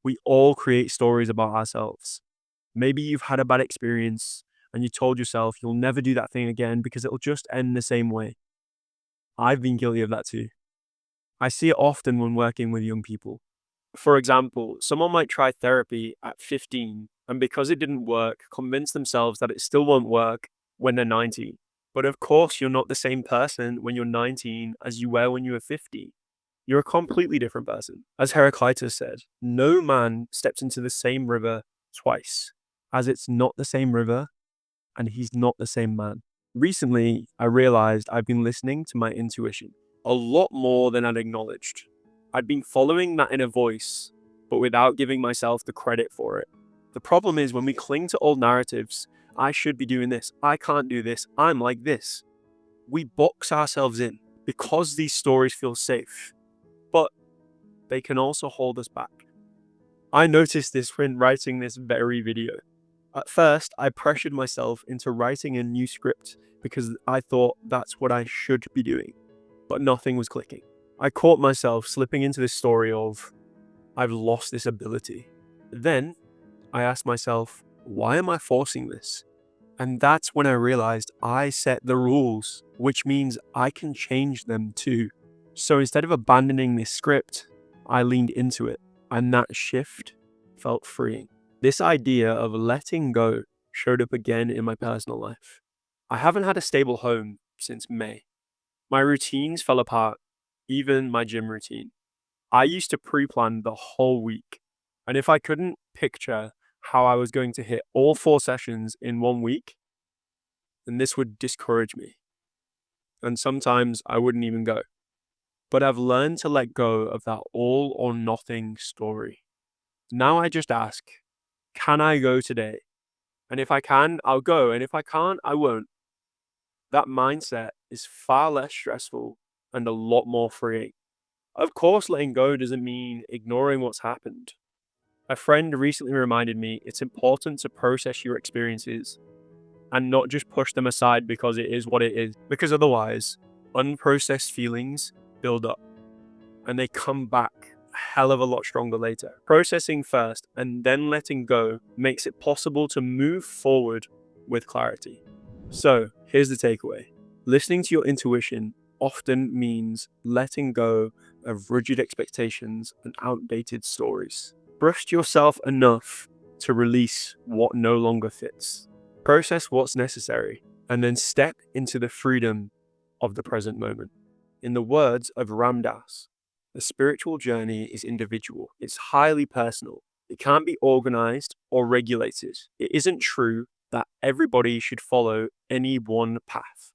We all create stories about ourselves. Maybe you've had a bad experience and you told yourself you'll never do that thing again because it'll just end the same way. I've been guilty of that too. I see it often when working with young people. For example, someone might try therapy at 15 and because it didn't work, convince themselves that it still won't work when they're 19. But of course, you're not the same person when you're 19 as you were when you were 50. You're a completely different person. As Heraclitus said, no man steps into the same river twice, as it's not the same river and he's not the same man. Recently, I realized I've been listening to my intuition a lot more than I'd acknowledged. I'd been following that inner voice, but without giving myself the credit for it. The problem is when we cling to old narratives, I should be doing this, I can't do this, I'm like this. We box ourselves in because these stories feel safe, but they can also hold us back. I noticed this when writing this very video. At first, I pressured myself into writing a new script because I thought that's what I should be doing, but nothing was clicking. I caught myself slipping into this story of, I've lost this ability. Then I asked myself, why am I forcing this? And that's when I realized I set the rules, which means I can change them too. So instead of abandoning this script, I leaned into it, and that shift felt freeing. This idea of letting go showed up again in my personal life. I haven't had a stable home since May. My routines fell apart, even my gym routine. I used to pre-plan the whole week, and if I couldn't picture how I was going to hit all 4 sessions in 1 week, then this would discourage me. And sometimes I wouldn't even go. But I've learned to let go of that all or nothing story. Now I just ask, can I go today? And if I can, I'll go. And if I can't, I won't. That mindset is far less stressful and a lot more freeing. Of course, letting go doesn't mean ignoring what's happened. A friend recently reminded me it's important to process your experiences and not just push them aside because it is what it is. Because otherwise, unprocessed feelings build up and they come back a hell of a lot stronger later. Processing first and then letting go makes it possible to move forward with clarity. So here's the takeaway. Listening to your intuition often means letting go of rigid expectations and outdated stories. Trust yourself enough to release what no longer fits. Process what's necessary and then step into the freedom of the present moment. In the words of Ram Dass, the spiritual journey is individual. It's highly personal. It can't be organized or regulated. It isn't true that everybody should follow any one path.